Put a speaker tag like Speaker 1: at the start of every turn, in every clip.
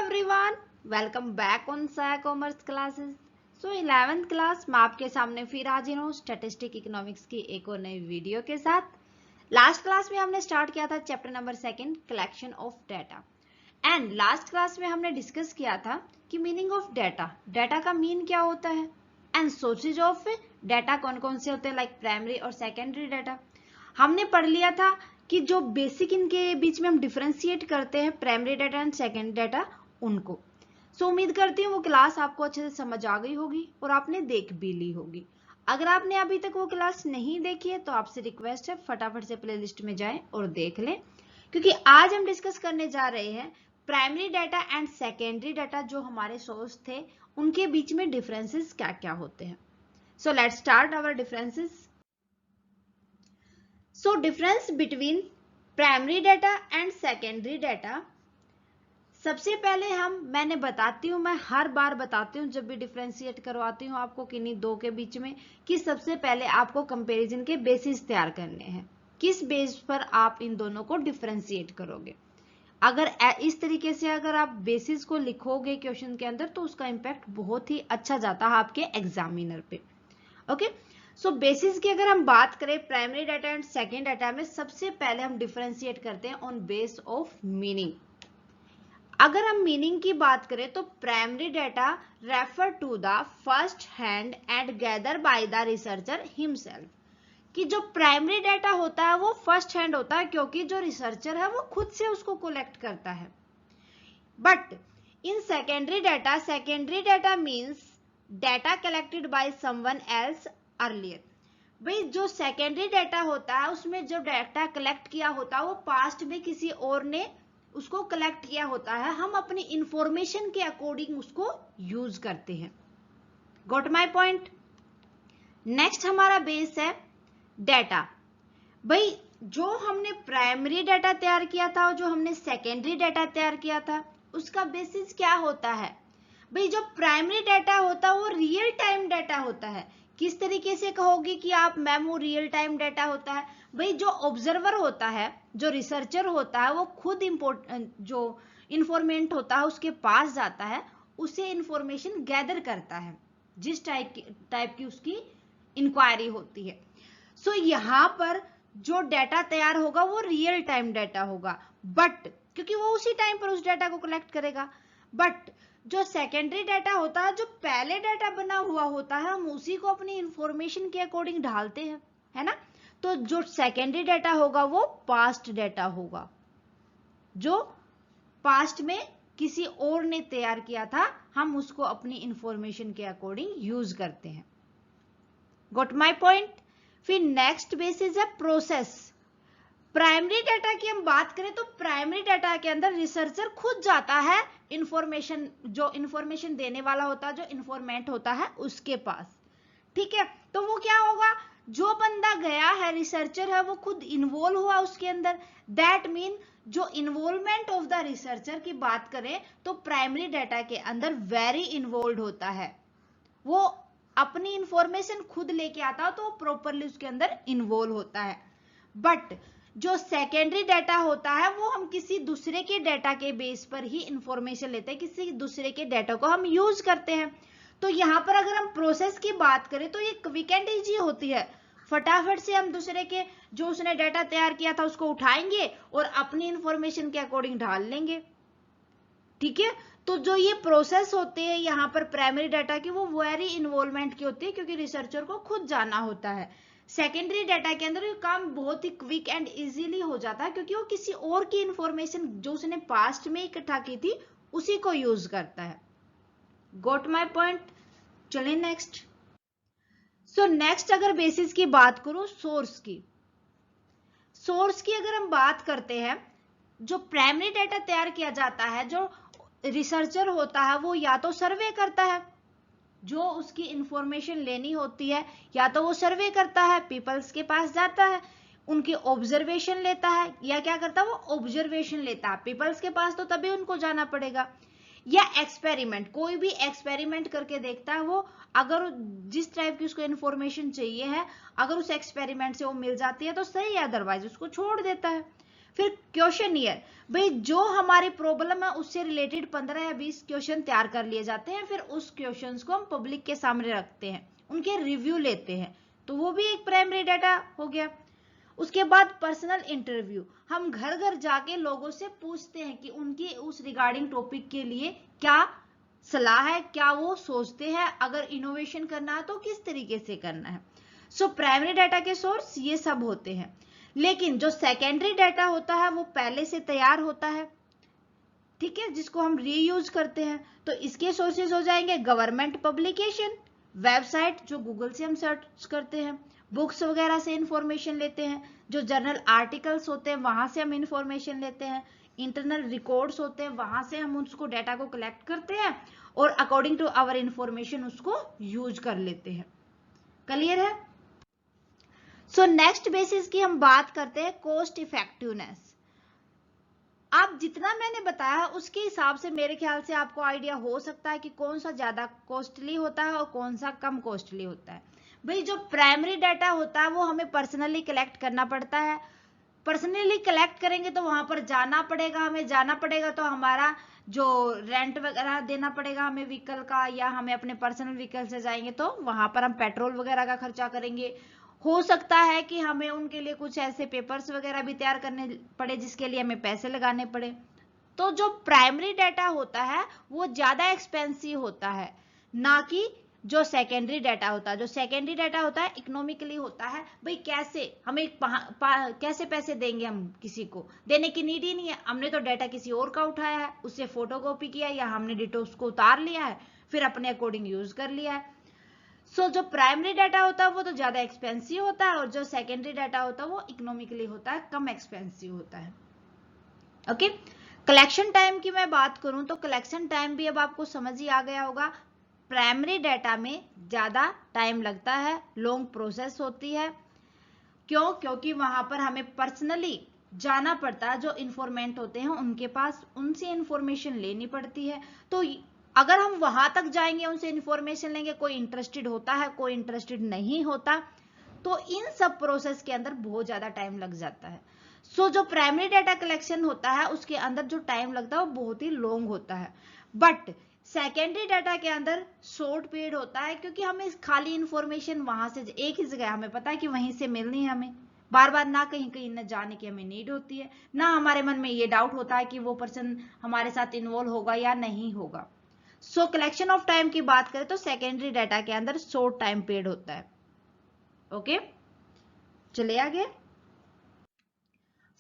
Speaker 1: everyone, welcome back on Saya Commerce classes. So 11th class मैं आपके सामने फिर हाजिर हूँ स्टैटिस्टिक इकोनॉमिक्स की एक और नई वीडियो के साथ। लास्ट क्लास में हमने स्टार्ट किया था chapter number 2 collection of data and last class में हमने डिस्कस किया था कि मीनिंग ऑफ डाटा, डाटा का मीन क्या होता है एंड सोर्सेज ऑफ डाटा कौन कौन से होते हैं लाइक प्राइमरी और सेकेंडरी डाटा। हमने पढ़ लिया था कि जो बेसिक इनके बीच में हम डिफरेंशिएट करते हैं primary data and secondary data उनको। सो उम्मीद करती हूँ वो क्लास आपको अच्छे से समझ आ गई होगी और आपने देख भी ली होगी। अगर आपने अभी तक वो क्लास नहीं देखी है तो आपसे रिक्वेस्ट है फटाफट से प्लेलिस्ट में जाएं और देख लें, क्योंकि आज हम डिस्कस करने जा रहे हैं primary data and secondary data जो हमारे सोर्स थे उनके बीच में डिफरेंसेस क्या क्या होते हैं। So let's start our differences. So difference between primary data and secondary data, सबसे पहले मैंने बताती हूँ, मैं हर बार बताती हूँ जब भी डिफरेंशिएट करवाती हूँ आपको किन्हीं दो के बीच में, कि सबसे पहले आपको कंपैरिजन के बेसिस तैयार करने हैं, किस बेस पर आप इन दोनों को डिफरेंशिएट करोगे। अगर इस तरीके से अगर आप बेसिस को लिखोगे क्वेश्चन के अंदर तो उसका इम्पैक्ट बहुत ही अच्छा जाता है आपके एग्जामिनर पे। ओके, सो बेसिस की अगर हम बात करें primary data and second data में, सबसे पहले हम डिफरेंशिएट करते हैं ऑन बेस ऑफ मीनिंग। अगर हम मीनिंग की बात करें तो primary data refer to the first hand and gather by the researcher himself, कि जो प्राइमरी डाटा होता है वो फर्स्ट हैंड होता है क्योंकि जो रिसर्चर है वो खुद से उसको कलेक्ट करता है। But in secondary data means data collected by someone else earlier. भाई जो सेकेंडरी डाटा होता है उसमें जो डाटा कलेक्ट किया होता है वो पास्ट में किसी और ने उसको कलेक्ट किया होता है, हम अपनी इंफॉर्मेशन के अकॉर्डिंग उसको यूज करते हैं। Got my point. नेक्स्ट हमारा बेस है डाटा। भाई जो हमने प्राइमरी डाटा तैयार किया था और जो हमने सेकेंडरी डाटा तैयार किया था उसका बेसिस क्या होता है। भाई जो प्राइमरी डाटा होता है वो रियल टाइम डाटा होता है। किस तरीके से कहोगे कि आप मैम वो रियल टाइम डाटा होता है। भाई जो ऑब्जर्वर होता है, जो रिसर्चर होता है, वो खुद जो इंफॉर्मेंट होता है उसके पास जाता है, उसे इंफॉर्मेशन गैदर करता है जिस टाइप की उसकी इंक्वायरी होती है। सो यहाँ पर जो डाटा तैयार होगा वो रियल टाइम डाटा होगा, बट क्योंकि वो उसी टाइम पर उस डाटा को कलेक्ट करेगा। बट जो सेकेंडरी डाटा होता है, जो पहले डाटा बना हुआ होता है, हम उसी को अपनी इंफॉर्मेशन के अकॉर्डिंग ढालते हैं, है ना। तो जो सेकेंडरी डाटा होगा वो पास्ट डाटा होगा, जो पास्ट में किसी और ने तैयार किया था, हम उसको अपनी इंफॉर्मेशन के अकॉर्डिंग यूज करते हैं। Got my point. फिर नेक्स्ट बेसिस है प्रोसेस। प्राइमरी डाटा की हम बात करें तो प्राइमरी डाटा के अंदर रिसर्चर खुद जाता है इंफॉर्मेशन, जो इंफॉर्मेशन देने वाला होता है, जो इंफॉर्मेंट होता है उसके पास, ठीक है। तो वो क्या होगा, जो बंदा गया है रिसर्चर है वो खुद इन्वॉल्व हुआ उसके अंदर, दैट मीन जो इन्वॉल्वमेंट ऑफ द रिसर्चर की बात करें तो प्राइमरी डाटा के अंदर वेरी इन्वॉल्व होता है, वो अपनी इंफॉर्मेशन खुद लेके आता है तो प्रॉपरली उसके अंदर इन्वॉल्व होता है। बट जो सेकेंडरी डाटा होता है वो हम किसी दूसरे के डाटा के बेस पर ही इंफॉर्मेशन लेते हैं, किसी दूसरे के डाटा को हम यूज करते हैं। तो यहाँ पर अगर हम प्रोसेस की बात करें तो ये क्विक एंड इजी होती है, फटाफट से हम दूसरे के जो उसने डाटा तैयार किया था उसको उठाएंगे और अपनी इंफॉर्मेशन के अकॉर्डिंग ढाल लेंगे, ठीक है। तो जो ये प्रोसेस होते हैं यहाँ पर प्राइमरी डाटा की वो वेरी इन्वॉल्वमेंट की होती है क्योंकि रिसर्चर को खुद जाना होता है। सेकेंडरी डाटा के अंदर ये काम बहुत ही क्विक एंड इजीली हो जाता है क्योंकि वो किसी और की इंफॉर्मेशन जो उसने पास्ट में इकट्ठा की थी उसी को यूज करता है। Got my point. चलिए नेक्स्ट। सो नेक्स्ट अगर बेसिस की बात करूं सोर्स की अगर हम बात करते हैं, जो प्राइमरी डाटा तैयार किया जाता है, जो रिसर्चर होता है वो या तो सर्वे करता है, जो उसकी इंफॉर्मेशन लेनी होती है या तो वो सर्वे करता है, पीपल्स के पास जाता है, उनकी ऑब्जर्वेशन लेता है, या क्या करता है वो ऑब्जर्वेशन लेता है पीपल्स के पास, तो तभी उनको जाना पड़ेगा। या एक्सपेरिमेंट, कोई भी एक्सपेरिमेंट करके देखता है वो, अगर जिस टाइप की उसको इंफॉर्मेशन चाहिए है अगर उस एक्सपेरिमेंट से वो मिल जाती है तो सही है, अदरवाइज उसको छोड़ देता है। फिर क्वेश्चनियर, भाई जो हमारी प्रॉब्लम है उससे रिलेटेड 15 या 20 क्वेश्चन तैयार कर लिए जाते हैं, फिर उस क्वेश्चंस को हम पब्लिक के सामने रखते हैं, उनके रिव्यू लेते हैं, तो वो भी एक प्राइमरी डाटा हो गया। उसके बाद पर्सनल इंटरव्यू, हम घर घर जाके लोगों से पूछते हैं कि उनकी उस रिगार्डिंग टॉपिक के लिए क्या सलाह है, क्या वो सोचते हैं, अगर इनोवेशन करना है तो किस तरीके से करना है। सो प्राइमरी डाटा के सोर्स ये सब होते हैं। लेकिन जो सेकेंडरी डाटा होता है वो पहले से तैयार होता है, ठीक है, जिसको हम रीयूज करते हैं। तो इसके सोर्सेज हो जाएंगे गवर्नमेंट पब्लिकेशन, वेबसाइट जो गूगल से हम सर्च करते हैं, बुक्स वगैरह से इंफॉर्मेशन लेते हैं, जो जर्नल आर्टिकल्स होते हैं वहां से हम इंफॉर्मेशन लेते हैं, इंटरनल रिकॉर्ड्स होते हैं वहां से हम उसको डाटा को कलेक्ट करते हैं और अकॉर्डिंग टू आवर इंफॉर्मेशन उसको यूज कर लेते हैं। क्लियर है? सो नेक्स्ट बेसिस की हम बात करते हैं कॉस्ट इफेक्टिवनेस। आप जितना मैंने बताया उसके हिसाब से मेरे ख्याल से आपको आइडिया हो सकता है कि कौन सा ज्यादा कॉस्टली होता है और कौन सा कम कॉस्टली होता है। भाई जो प्राइमरी डाटा होता है वो हमें पर्सनली कलेक्ट करना पड़ता है, पर्सनली कलेक्ट करेंगे तो वहां पर जाना पड़ेगा, हमें जाना पड़ेगा तो हमारा जो रेंट वगैरह देना पड़ेगा हमें व्हीकल का, या हमें अपने पर्सनल व्हीकल से जाएंगे तो वहां पर हम पेट्रोल वगैरह का खर्चा करेंगे। हो सकता है कि हमें उनके लिए कुछ ऐसे पेपर्स वगैरह भी तैयार करने पड़े जिसके लिए हमें पैसे लगाने पड़े। तो जो प्राइमरी डाटा होता है वो ज्यादा एक्सपेंसिव होता है, ना कि जो सेकेंडरी डाटा होता है। जो सेकेंडरी डाटा होता है इकोनॉमिकली होता है, भाई कैसे हमें कैसे पैसे देंगे, हम किसी को देने की नीड ही नहीं है, हमने तो डाटा किसी और का उठाया है, उससे फोटोकॉपी किया या हमने डिटो उसको उतार लिया है, फिर अपने अकॉर्डिंग यूज कर लिया है। सो जो प्राइमरी डाटा होता है वो तो ज्यादा एक्सपेंसिव होता है, और जो सेकेंडरी डाटा होता है वो इकोनॉमिकली होता है, कम एक्सपेंसिव होता है। ओके, कलेक्शन टाइम की मैं बात करूं तो कलेक्शन टाइम भी अब आपको समझ ही आ गया होगा। प्राइमरी डाटा में ज्यादा टाइम लगता है, लॉन्ग प्रोसेस होती है। क्यों? क्योंकि वहां पर हमें पर्सनली जाना पड़ता है, जो इंफॉर्मेंट होते हैं उनके पास, उनसे इंफॉर्मेशन लेनी पड़ती है। तो अगर हम वहां तक जाएंगे, उनसे इंफॉर्मेशन लेंगे, कोई इंटरेस्टेड होता है, कोई इंटरेस्टेड नहीं होता, तो इन सब प्रोसेस के अंदर बहुत ज्यादा टाइम लग जाता है। सो जो प्राइमरी डाटा कलेक्शन होता है उसके अंदर जो टाइम लगता है वो बहुत ही लॉन्ग होता है। बट सेकेंडरी डाटा के अंदर शॉर्ट पीरियड होता है, क्योंकि हमें खाली इंफॉर्मेशन वहां से एक ही जगह हमें पता है कि वहीं से मिलनी है, हमें बार बार ना कहीं कहीं न जाने की हमें नीड होती है, ना हमारे मन में ये डाउट होता है कि वो पर्सन हमारे साथ इन्वॉल्व होगा या नहीं होगा। सो कलेक्शन ऑफ टाइम की बात करें तो सेकेंडरी डाटा के अंदर शॉर्ट टाइम पीरियड होता है। ओके, चले आगे।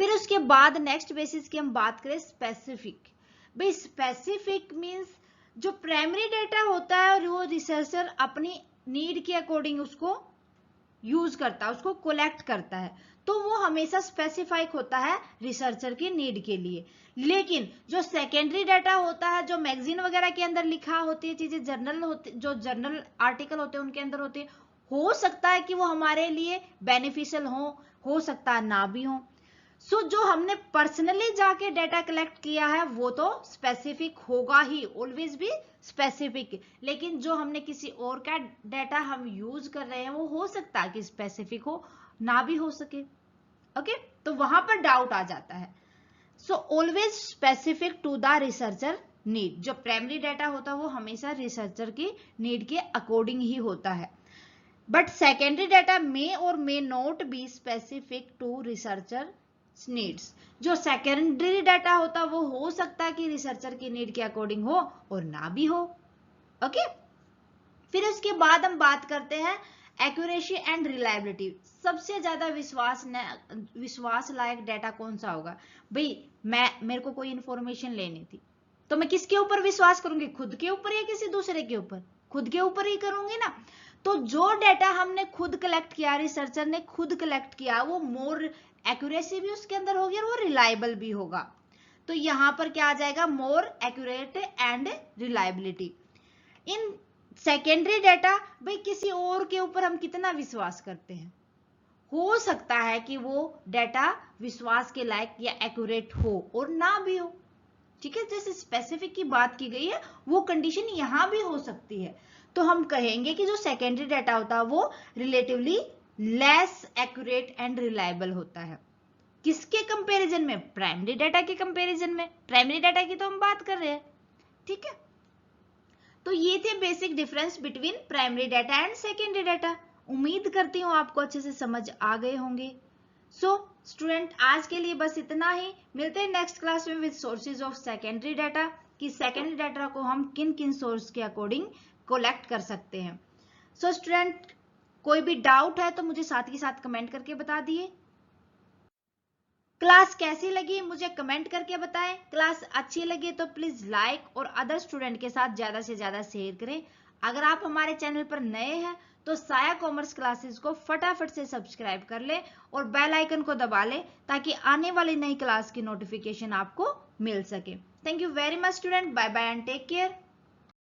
Speaker 1: फिर उसके बाद नेक्स्ट बेसिस की हम बात करें स्पेसिफिक। भाई स्पेसिफिक मींस जो प्राइमरी डाटा होता है और वो रिसर्चर अपनी नीड के अकॉर्डिंग उसको यूज करता है, उसको कलेक्ट करता है, तो वो हमेशा स्पेसिफाइक होता है रिसर्चर की नीड के लिए। लेकिन जो सेकेंडरी डाटा होता है, जो मैगजीन वगैरह के अंदर लिखा होती है चीजें, जर्नल होते, जो जर्नल आर्टिकल होते हैं उनके अंदर होते हैं, हो सकता है कि वो हमारे लिए बेनिफिशियल हो सकता है ना भी हो। सो जो हमने पर्सनली जाके डाटा कलेक्ट किया है वो तो स्पेसिफिक होगा ही, ऑलवेज भी स्पेसिफिक। लेकिन जो हमने किसी और का डाटा हम यूज कर रहे हैं वो हो सकता है कि स्पेसिफिक हो, ना भी हो सके। ओके, तो वहां पर डाउट आ जाता है। So always specific to the researcher need. जो प्राइमरी डाटा होता है वो हमेशा रिसर्चर की नीड के अकॉर्डिंग ही होता है। बट सेकेंडरी डाटा मे और may not be specific to researcher needs. जो सेकेंडरी डाटा होता है वो हो सकता है कि रिसर्चर की नीड के अकॉर्डिंग हो और ना भी हो। ओके, फिर उसके बाद हम बात करते हैं एक्यूरेसी एंड रिलायबिलिटी। सबसे ज्यादा विश्वास लायक डाटा कौन सा होगा? भाई मेरे को कोई इंफॉर्मेशन लेनी थी तो मैं किसके ऊपर विश्वास करूंगी? खुद के ऊपर या किसी दूसरे के ऊपर? खुद के ऊपर ही करूंगी ना। तो जो डाटा हमने खुद कलेक्ट किया, रिसर्चर ने खुद कलेक्ट किया, वो मोर एक्यूरेसी भी उसके अंदर होगी और वो रिलायबल भी होगा। तो यहां पर क्या आ जाएगा? More accurate and reliability. In secondary data, भाई किसी और के ऊपर हम कितना विश्वास करते हैं, हो सकता है कि वो डाटा विश्वास के लायक या एक्यूरेट हो और ना भी हो। ठीक है, जैसे स्पेसिफिक की बात की गई है वो कंडीशन यहां भी हो सकती है। तो हम कहेंगे कि जो सेकेंडरी डाटा होता है वो relatively less accurate and reliable होता है। किसके कंपैरिजन में? प्राइमरी डाटा के कंपैरिजन में। प्राइमरी डाटा की तो हम बात कर रहे हैं, ठीक है। तो ये थे basic difference between primary data and secondary data. उम्मीद करती हूँ आपको अच्छे से समझ आ गए होंगे। सो स्टूडेंट, आज के लिए बस इतना ही। मिलते हैं नेक्स्ट क्लास में with sources of secondary data, कि सेकेंडरी डाटा को हम किन किन सोर्स के अकॉर्डिंग कलेक्ट कर सकते हैं। सो स्टूडेंट, कोई भी डाउट है तो मुझे साथ ही साथ कमेंट करके बता दिए। क्लास कैसी लगी मुझे कमेंट करके बताएं। क्लास अच्छी लगी तो प्लीज लाइक और अदर स्टूडेंट के साथ ज्यादा से ज्यादा शेयर करें। अगर आप हमारे चैनल पर नए हैं तो साया कॉमर्स क्लासेस को फटाफट से सब्सक्राइब कर लें और बेल आइकन को दबा लें, ताकि आने वाली नई क्लास की नोटिफिकेशन आपको मिल सके। Thank you very much student, bye bye and take care.